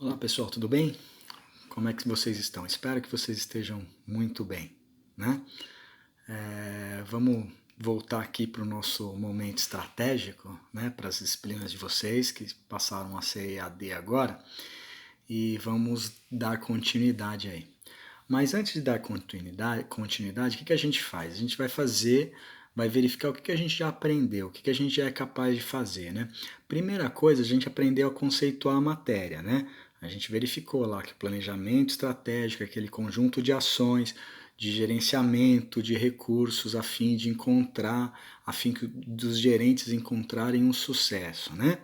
Olá pessoal, tudo bem? Como é que vocês estão? Espero que vocês estejam muito bem, né? Vamos voltar aqui para o nosso momento estratégico, né? Para as disciplinas de vocês que passaram a ser EAD agora e vamos dar continuidade aí. Mas antes de dar continuidade, o que a gente faz? A gente vai verificar o que a gente já aprendeu, o que a gente já é capaz de fazer, né? Primeira coisa, a gente aprendeu a conceituar a matéria, né? A gente verificou lá que o planejamento estratégico é aquele conjunto de ações, de gerenciamento de recursos a fim dos gerentes encontrarem um sucesso, né?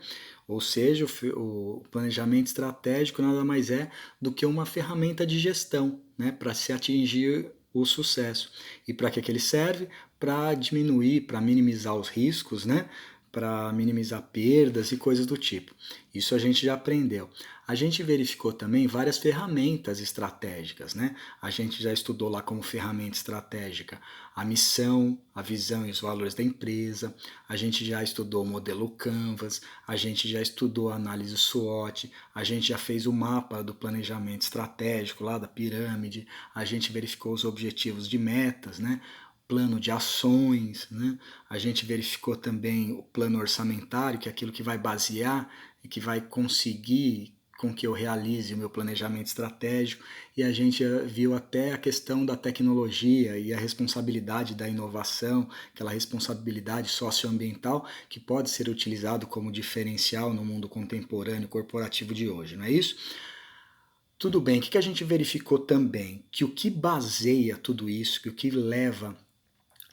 Ou seja, o planejamento estratégico nada mais é do que uma ferramenta de gestão, né, para se atingir o sucesso. E para que ele serve? Para diminuir, para minimizar os riscos, né, para minimizar perdas e coisas do tipo. Isso a gente já aprendeu. A gente verificou também várias ferramentas estratégicas, né? A gente já estudou lá como ferramenta estratégica a missão, a visão e os valores da empresa. A gente já estudou o modelo Canvas, a gente já estudou a análise SWOT, a gente já fez o mapa do planejamento estratégico lá da pirâmide, a gente verificou os objetivos de metas, né? Plano de ações, né? A gente verificou também o plano orçamentário, que é aquilo que vai basear e que vai conseguir com que eu realize o meu planejamento estratégico, e a gente viu até a questão da tecnologia e a responsabilidade da inovação, aquela responsabilidade socioambiental que pode ser utilizado como diferencial no mundo contemporâneo corporativo de hoje, não é isso? Tudo bem, o que a gente verificou também? Que o que baseia tudo isso, que o que leva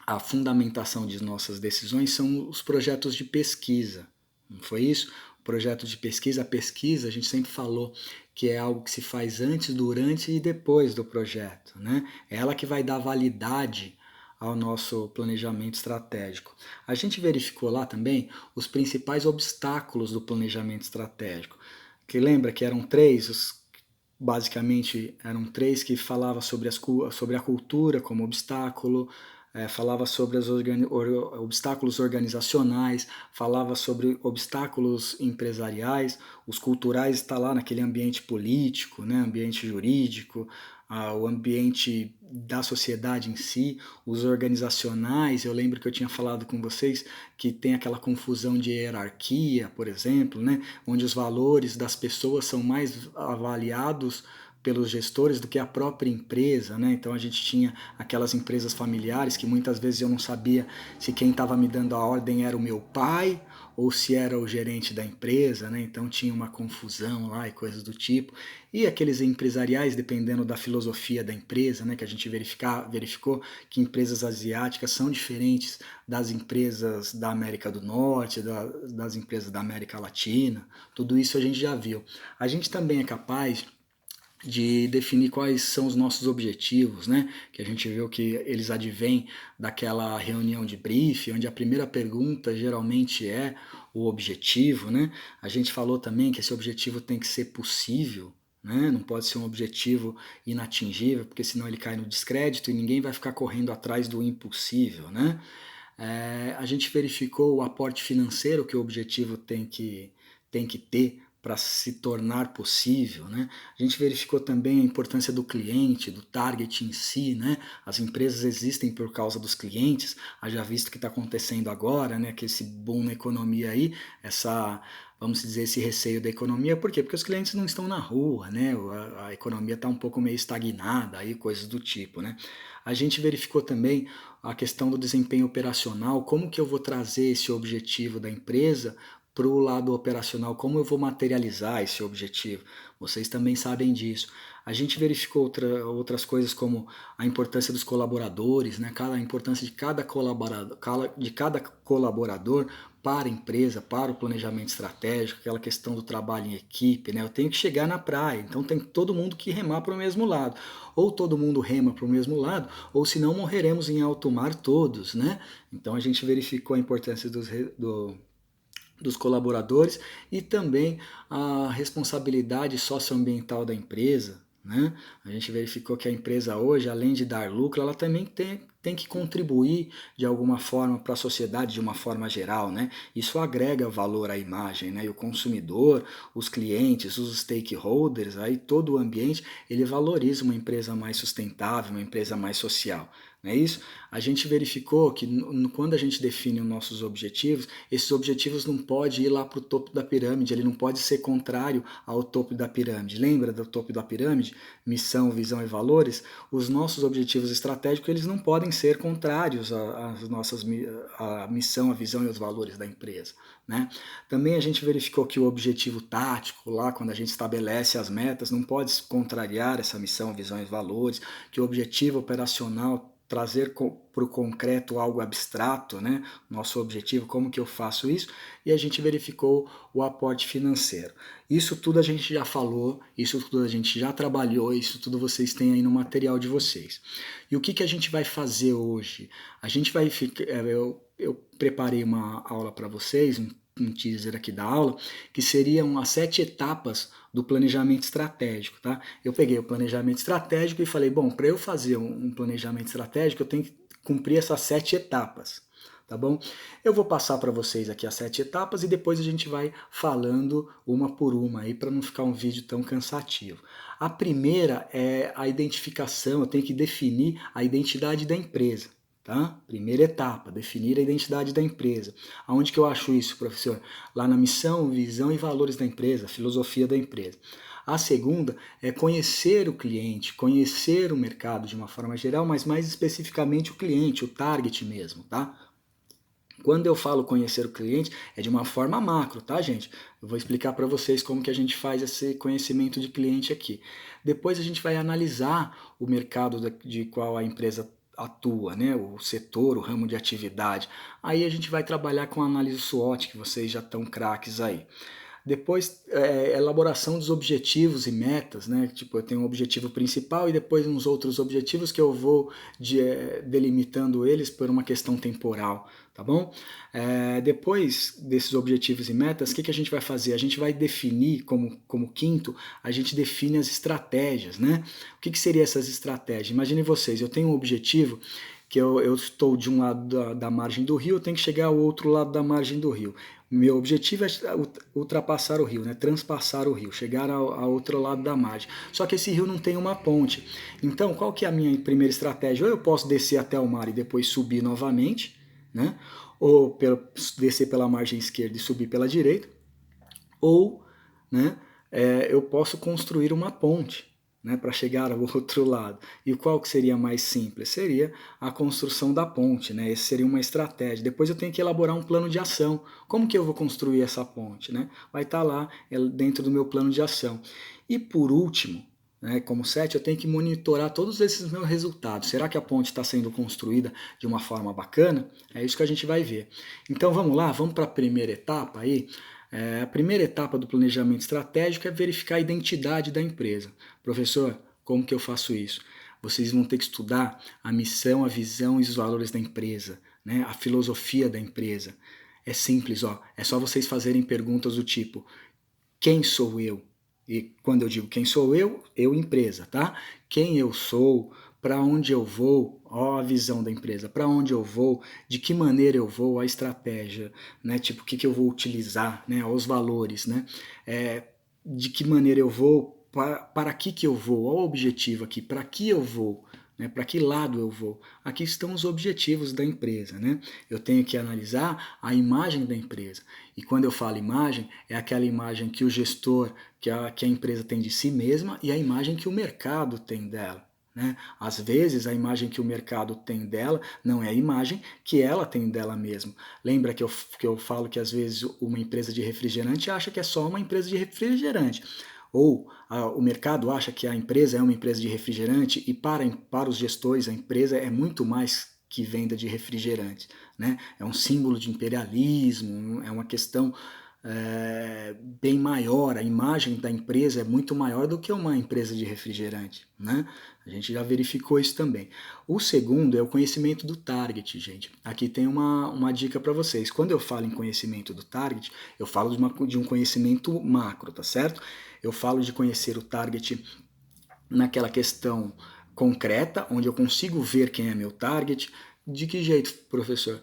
à fundamentação de nossas decisões são os projetos de pesquisa, não foi isso? O projeto de pesquisa, a pesquisa, a gente sempre falou que é algo que se faz antes, durante e depois do projeto, né? É ela que vai dar validade ao nosso planejamento estratégico. A gente verificou lá também os principais obstáculos do planejamento estratégico. Que lembra que eram três, basicamente eram três que falavam sobre a cultura como obstáculo, falava sobre os obstáculos organizacionais, falava sobre obstáculos empresariais, os culturais está lá naquele ambiente político, né, ambiente jurídico, o ambiente da sociedade em si, os organizacionais. Eu lembro que eu tinha falado com vocês que tem aquela confusão de hierarquia, por exemplo, né, onde os valores das pessoas são mais avaliados pelos gestores do que a própria empresa, né? Então a gente tinha aquelas empresas familiares que muitas vezes eu não sabia se quem estava me dando a ordem era o meu pai ou se era o gerente da empresa, né? Então tinha uma confusão lá e coisas do tipo. E aqueles empresariais, dependendo da filosofia da empresa, né? Que a gente verificou que empresas asiáticas são diferentes das empresas da América do Norte, das empresas da América Latina. Tudo isso a gente já viu. A gente também é capaz de definir quais são os nossos objetivos, né? Que a gente viu que eles advêm daquela reunião de briefing, onde a primeira pergunta geralmente é o objetivo, né? A gente falou também que esse objetivo tem que ser possível, né? Não pode ser um objetivo inatingível, porque senão ele cai no descrédito e ninguém vai ficar correndo atrás do impossível, né? A gente verificou o aporte financeiro que o objetivo tem que ter para se tornar possível, né? A gente verificou também a importância do cliente, do target em si, né? As empresas existem por causa dos clientes, haja visto que está acontecendo agora, né? Que esse boom na economia aí, vamos dizer, esse receio da economia, por quê? Porque os clientes não estão na rua, né? A economia está um pouco meio estagnada, aí, coisas do tipo, né? A gente verificou também a questão do desempenho operacional, como que eu vou trazer esse objetivo da empresa para o lado operacional, como eu vou materializar esse objetivo. Vocês também sabem disso. A gente verificou outras coisas como a importância dos colaboradores, né? A importância de cada colaborador para a empresa, para o planejamento estratégico, aquela questão do trabalho em equipe, né? Eu tenho que chegar na praia, então tem todo mundo que remar para o mesmo lado. Ou todo mundo rema para o mesmo lado, ou senão morreremos em alto mar todos, né? Então a gente verificou a importância dos colaboradores e também a responsabilidade socioambiental da empresa, né? A gente verificou que a empresa hoje, além de dar lucro, ela também tem que contribuir de alguma forma para a sociedade de uma forma geral, né? Isso agrega valor à imagem, né? E o consumidor, os clientes, os stakeholders, aí todo o ambiente, ele valoriza uma empresa mais sustentável, uma empresa mais social. Não é isso? A gente verificou que quando a gente define os nossos objetivos, esses objetivos não podem ir lá para o topo da pirâmide, ele não pode ser contrário ao topo da pirâmide. Lembra do topo da pirâmide? Missão, visão e valores? Os nossos objetivos estratégicos, eles não podem ser contrários às nossas à missão, a visão e os valores da empresa. Né? Também a gente verificou que o objetivo tático, lá quando a gente estabelece as metas, não pode contrariar essa missão, visão e valores, que o objetivo operacional trazer para o concreto algo abstrato, né? Nosso objetivo, como que eu faço isso? E a gente verificou o aporte financeiro. Isso tudo a gente já falou, isso tudo a gente já trabalhou, isso tudo vocês têm aí no material de vocês. E o que, que a gente vai fazer hoje? A gente vai ficar, eu preparei uma aula para vocês, um teaser aqui da aula, que seriam as 7 etapas do planejamento estratégico, tá? Eu peguei o planejamento estratégico e falei, bom, para eu fazer um planejamento estratégico, eu tenho que cumprir essas 7 etapas, tá bom? Eu vou passar para vocês aqui as 7 etapas e depois a gente vai falando uma por uma aí para não ficar um vídeo tão cansativo. A primeira é a identificação, eu tenho que definir a identidade da empresa. Tá? Primeira etapa, definir a identidade da empresa. Aonde que eu acho isso, professor? Lá na missão, visão e valores da empresa, filosofia da empresa. A segunda é conhecer o cliente, conhecer o mercado de uma forma geral, mas mais especificamente o cliente, o target mesmo, tá? Quando eu falo conhecer o cliente, é de uma forma macro, tá, gente? Eu vou explicar para vocês como que a gente faz esse conhecimento de cliente aqui. Depois a gente vai analisar o mercado de qual a empresa atua, né? O setor, o ramo de atividade. Aí a gente vai trabalhar com a análise SWOT, que vocês já estão craques aí. Depois, elaboração dos objetivos e metas, né? Tipo, eu tenho um objetivo principal e depois uns outros objetivos que eu vou delimitando eles por uma questão temporal, tá bom? Depois desses objetivos e metas, o que a gente vai fazer? A gente vai definir, como quinto, a gente define as estratégias, né? O que seriam essas estratégias? Imaginem vocês, eu tenho um objetivo que eu estou de um lado da margem do rio, eu tenho que chegar ao outro lado da margem do rio. Meu objetivo é ultrapassar o rio, né? Transpassar o rio, chegar ao outro lado da margem. Só que esse rio não tem uma ponte. Então, qual que é a minha primeira estratégia? Ou eu posso descer até o mar e depois subir novamente, né? Ou descer pela margem esquerda e subir pela direita, ou, né, eu posso construir uma ponte, né, para chegar ao outro lado. E qual que seria mais simples? Seria a construção da ponte, né? Essa seria uma estratégia. Depois eu tenho que elaborar um plano de ação. Como que eu vou construir essa ponte, né? Vai estar lá dentro do meu plano de ação. E por último, né, como 7, eu tenho que monitorar todos esses meus resultados. Será que a ponte está sendo construída de uma forma bacana? É isso que a gente vai ver. Então vamos lá, vamos para a primeira etapa aí. A primeira etapa do planejamento estratégico é verificar a identidade da empresa. Professor, como que eu faço isso? Vocês vão ter que estudar a missão, a visão e os valores da empresa, né? A filosofia da empresa. É simples, ó. É só vocês fazerem perguntas do tipo: quem sou eu? E quando eu digo quem sou eu empresa, tá? Quem eu sou, para onde eu vou, ó a visão da empresa, para onde eu vou, de que maneira eu vou, a estratégia, né? Tipo, o que eu vou utilizar, né? Os valores, né? De que maneira eu vou, para que eu vou, ó o objetivo aqui, para que eu vou, né? Para que lado eu vou. Aqui estão os objetivos da empresa, né? Eu tenho que analisar a imagem da empresa. E quando eu falo imagem, é aquela imagem que o gestor, que a empresa tem de si mesma e a imagem que o mercado tem dela. Né? Às vezes a imagem que o mercado tem dela não é a imagem que ela tem dela mesma. Lembra que eu falo que às vezes uma empresa de refrigerante acha que é só uma empresa de refrigerante. Ou o mercado acha que a empresa é uma empresa de refrigerante e para os gestores a empresa é muito mais que venda de refrigerante. Né? É um símbolo de imperialismo, é uma questão bem maior, a imagem da empresa é muito maior do que uma empresa de refrigerante, né? A gente já verificou isso também. O segundo é o conhecimento do target, gente. Aqui tem uma dica para vocês. Quando eu falo em conhecimento do target, eu falo de um conhecimento macro, tá certo? Eu falo de conhecer o target naquela questão concreta, onde eu consigo ver quem é meu target. De que jeito, professor?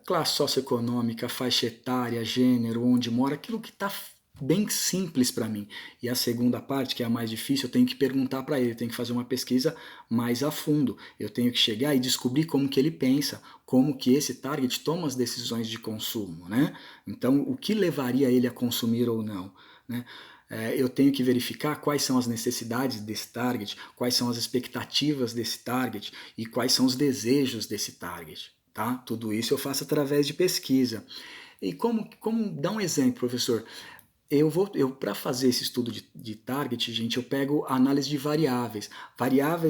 Classe socioeconômica, faixa etária, gênero, onde mora, aquilo que está bem simples para mim. E a segunda parte, que é a mais difícil, eu tenho que perguntar para ele, eu tenho que fazer uma pesquisa mais a fundo. Eu tenho que chegar e descobrir como que ele pensa, como que esse target toma as decisões de consumo, né? Então, o que levaria ele a consumir ou não, né? Eu tenho que verificar quais são as necessidades desse target, quais são as expectativas desse target e quais são os desejos desse target. Tá? Tudo isso eu faço através de pesquisa. E como dar um exemplo, professor? Para fazer esse estudo de target, gente, eu pego a análise de variáveis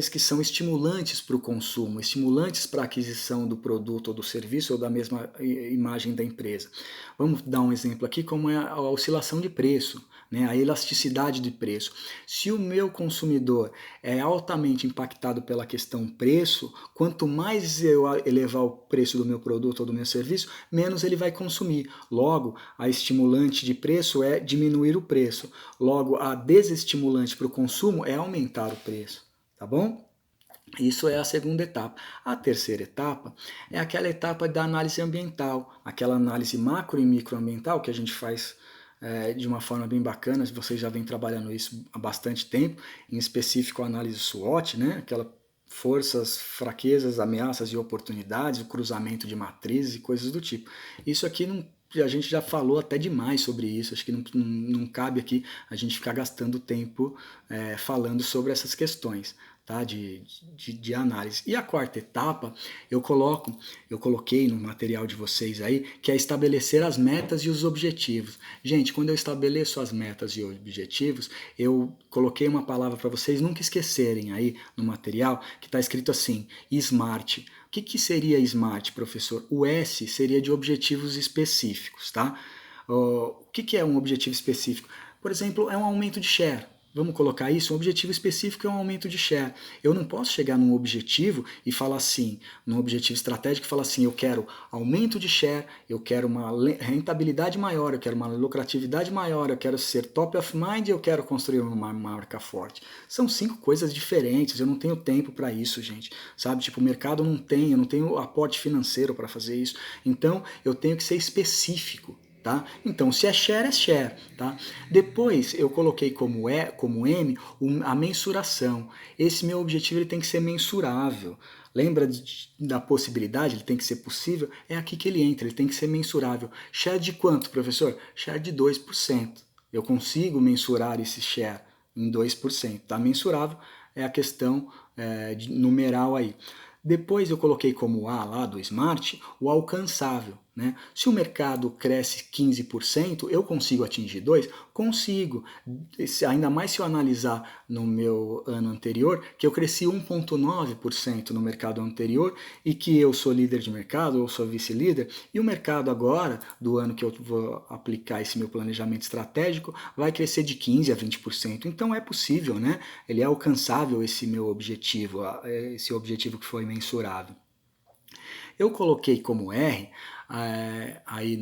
que são estimulantes para o consumo, estimulantes para a aquisição do produto ou do serviço ou da mesma imagem da empresa. Vamos dar um exemplo aqui, como é a oscilação de preço, né, a elasticidade de preço. Se o meu consumidor é altamente impactado pela questão preço, quanto mais eu elevar o preço do meu produto ou do meu serviço, menos ele vai consumir. Logo, a estimulante de preço é diminuir o preço. Logo, a desestimulante para o consumo é aumentar o preço. Tá bom? Isso é a segunda etapa. A terceira etapa é aquela etapa da análise ambiental, aquela análise macro e microambiental que a gente faz de uma forma bem bacana. Vocês já vêm trabalhando isso há bastante tempo, em específico a análise SWOT, né? Aquela forças, fraquezas, ameaças e oportunidades, o cruzamento de matrizes e coisas do tipo. Isso aqui não, a gente já falou até demais sobre isso, acho que não cabe aqui a gente ficar gastando tempo falando sobre essas questões. Tá, de análise. E a quarta etapa eu coloquei no material de vocês aí, que é estabelecer as metas e os objetivos. Gente, quando eu estabeleço as metas e objetivos, eu coloquei uma palavra para vocês nunca esquecerem aí no material, que está escrito assim, SMART. O que seria SMART, professor? O S seria de objetivos específicos, tá? O que é um objetivo específico? Por exemplo, é um aumento de share. Vamos colocar isso, um objetivo específico é um aumento de share. Eu não posso chegar num objetivo e falar assim, num objetivo estratégico e falar assim, eu quero aumento de share, eu quero uma rentabilidade maior, eu quero uma lucratividade maior, eu quero ser top of mind, eu quero construir uma marca forte. São 5 coisas diferentes, eu não tenho tempo para isso, gente. Sabe, tipo, o mercado não tem, eu não tenho aporte financeiro para fazer isso. Então, eu tenho que ser específico. Tá? Então, se é share, tá? Depois eu coloquei como M a mensuração. Esse meu objetivo ele tem que ser mensurável. Lembra da possibilidade? Ele tem que ser possível? É aqui que ele entra, ele tem que ser mensurável. Share de quanto, professor? Share de 2%. Eu consigo mensurar esse share em 2%. Tá? Mensurável é a questão numeral aí. Depois eu coloquei como A lá do Smart o alcançável. Né? Se o mercado cresce 15%, eu consigo atingir 2%? Consigo. Ainda mais se eu analisar no meu ano anterior, que eu cresci 1,9% no mercado anterior e que eu sou líder de mercado ou sou vice-líder, e o mercado agora, do ano que eu vou aplicar esse meu planejamento estratégico, vai crescer de 15% a 20%. Então é possível, né? Ele é alcançável esse meu objetivo, esse objetivo que foi mensurável. Eu coloquei como R, aí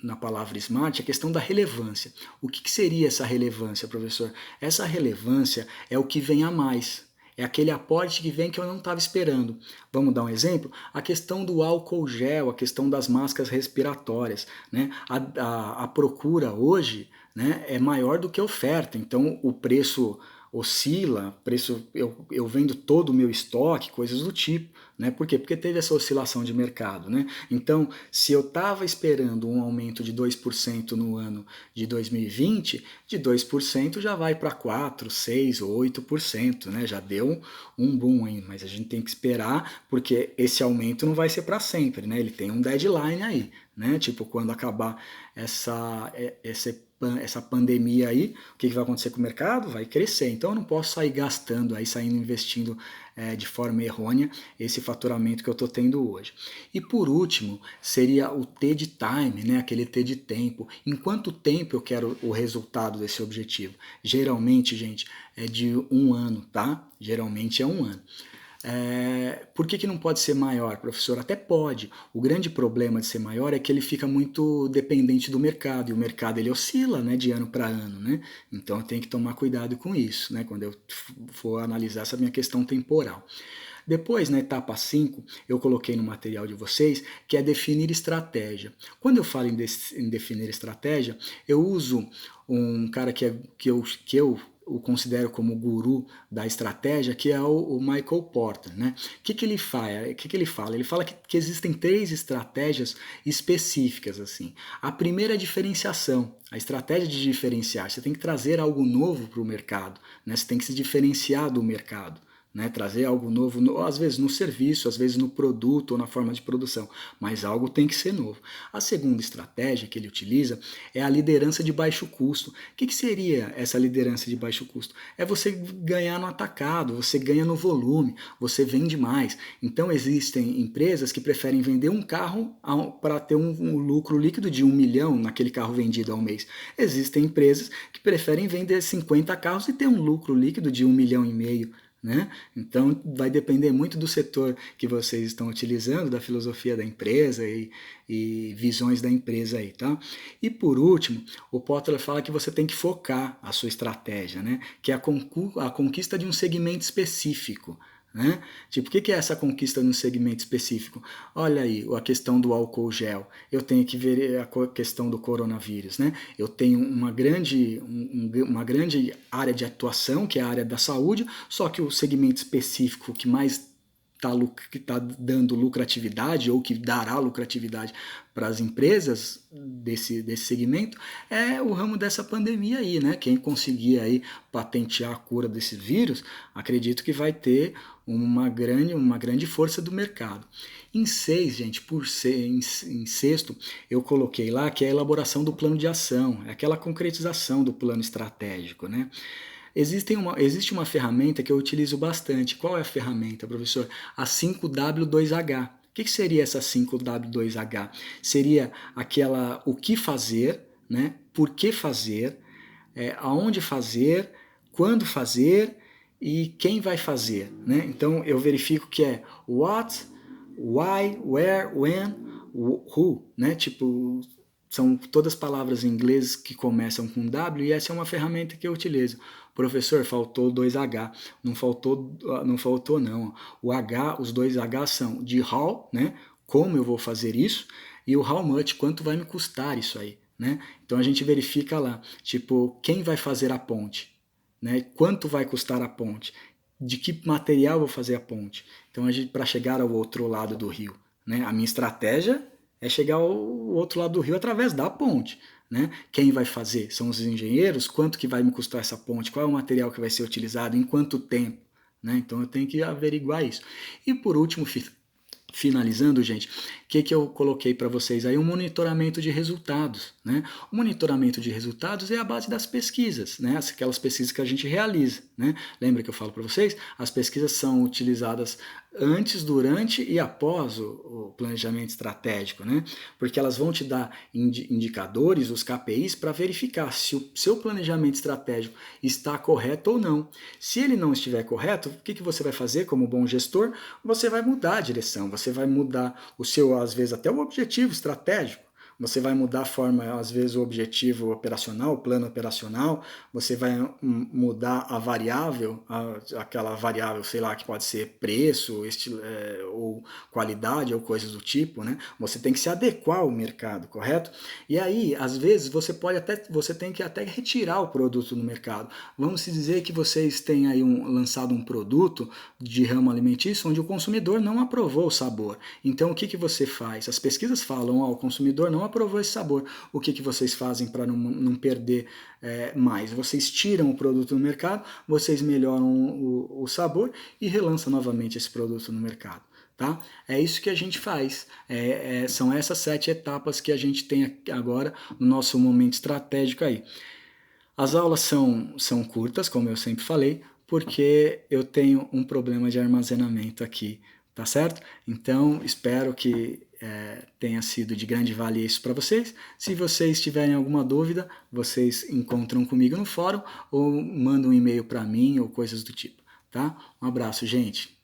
na palavra SMART, a questão da relevância. O que seria essa relevância, professor? Essa relevância é o que vem a mais. É aquele aporte que vem que eu não estava esperando. Vamos dar um exemplo? A questão do álcool gel, a questão das máscaras respiratórias. Né? A procura hoje, né, é maior do que a oferta, então o preço oscila, eu vendo todo o meu estoque, coisas do tipo. Né? Por quê? Porque teve essa oscilação de mercado. Né? Então, se eu estava esperando um aumento de 2% no ano de 2020, de 2% já vai para 4%, 6% ou 8%. Né? Já deu um boom aí, mas a gente tem que esperar, porque esse aumento não vai ser para sempre. Né? Ele tem um deadline aí. Né? Tipo, quando acabar essa pandemia aí, o que vai acontecer com o mercado? Vai crescer. Então eu não posso sair gastando, saindo investindo de forma errônea esse faturamento que eu estou tendo hoje. E por último, seria o T de time, né? Aquele T de tempo. Em quanto tempo eu quero o resultado desse objetivo? Geralmente, gente, é de 1 ano, tá? Geralmente é 1 ano. Por que não pode ser maior, professor? Até pode. O grande problema de ser maior é que ele fica muito dependente do mercado, e o mercado ele oscila, né, de ano para ano, né? Então eu tenho que tomar cuidado com isso, né, quando eu for analisar essa minha questão temporal. Depois, na etapa 5, eu coloquei no material de vocês, que é definir estratégia. Quando eu falo em definir estratégia, eu uso um cara que eu o considero como guru da estratégia, que é o Michael Porter, né? O que ele faz? Ele fala? Ele fala que existem 3 estratégias específicas, assim. A primeira é a diferenciação, a estratégia de diferenciar. Você tem que trazer algo novo para o mercado, né? Você tem que se diferenciar do mercado. Né, trazer algo novo, às vezes no serviço, às vezes no produto ou na forma de produção, mas algo tem que ser novo. A segunda estratégia que ele utiliza é a liderança de baixo custo. O que seria essa liderança de baixo custo? É você ganhar no atacado, você ganha no volume, você vende mais. Então existem empresas que preferem vender um carro para ter um lucro líquido de 1 milhão naquele carro vendido ao mês. Existem empresas que preferem vender 50 carros e ter um lucro líquido de 1,5 milhão. Né? Então vai depender muito do setor que vocês estão utilizando, da filosofia da empresa e visões da empresa aí, tá? E por último, o Porter fala que você tem que focar a sua estratégia, né? Que é a conquista de um segmento específico. Né? Tipo, o que é essa conquista num segmento específico? Olha aí, a questão do álcool gel, eu tenho que ver a questão do coronavírus, né? Eu tenho uma grande área de atuação, que é a área da saúde, só que o segmento específico que mais está dando lucratividade ou que dará lucratividade para as empresas desse segmento é o ramo dessa pandemia aí, né? Quem conseguir aí patentear a cura desse vírus, acredito que vai ter uma grande força do mercado. Em 6, gente, em sexto, eu coloquei lá que é a elaboração do plano de ação, é aquela concretização do plano estratégico, né? Existe uma ferramenta que eu utilizo bastante. Qual é a ferramenta, professor? A 5W2H. O que seria essa 5W2H? Seria aquela o que fazer, né? Por que fazer, aonde fazer, quando fazer e quem vai fazer. Né? Então eu verifico que é what, why, where, when, who. Né? Tipo, são todas palavras em inglês que começam com W e essa é uma ferramenta que eu utilizo. Professor, faltou 2H. Não faltou não. O H, os 2H são de how, né? Como eu vou fazer isso, e o how much, quanto vai me custar isso aí, né? Então a gente verifica lá, tipo, quem vai fazer a ponte, né? Quanto vai custar a ponte? De que material eu vou fazer a ponte? Então para chegar ao outro lado do rio, né? A minha estratégia é chegar ao outro lado do rio através da ponte. Né? Quem vai fazer? São os engenheiros? Quanto que vai me custar essa ponte? Qual é o material que vai ser utilizado? Em quanto tempo? Né? Então eu tenho que averiguar isso. E por último, finalizando, gente, o que eu coloquei para vocês aí? Um monitoramento de resultados. Né? O monitoramento de resultados é a base das pesquisas, né? Aquelas pesquisas que a gente realiza. Né? Lembra que eu falo para vocês? As pesquisas são utilizadas antes, durante e após o planejamento estratégico, né? Porque elas vão te dar indicadores, os KPIs, para verificar se o seu planejamento estratégico está correto ou não. Se ele não estiver correto, o que você vai fazer como bom gestor? Você vai mudar a direção, você vai mudar o seu, às vezes, até o objetivo estratégico. Você vai mudar a forma, às vezes, o objetivo operacional, o plano operacional, você vai mudar a variável, aquela variável, sei lá, que pode ser preço, ou qualidade, ou coisas do tipo, né? Você tem que se adequar ao mercado, correto? E aí, às vezes, você tem que até retirar o produto do mercado. Vamos dizer que vocês têm aí lançado um produto de ramo alimentício onde o consumidor não aprovou o sabor. Então, o que você faz? As pesquisas falam, o consumidor não aprovou esse sabor. O que vocês fazem para não perder mais? Vocês tiram o produto do mercado, vocês melhoram o sabor e relançam novamente esse produto no mercado. Tá? É isso que a gente faz. São essas 7 etapas que a gente tem agora no nosso momento estratégico aí. As aulas são curtas, como eu sempre falei, porque eu tenho um problema de armazenamento aqui, tá certo? Então, espero que tenha sido de grande valia isso para vocês. Se vocês tiverem alguma dúvida, vocês encontram comigo no fórum ou mandam um e-mail para mim ou coisas do tipo, tá? Um abraço, gente!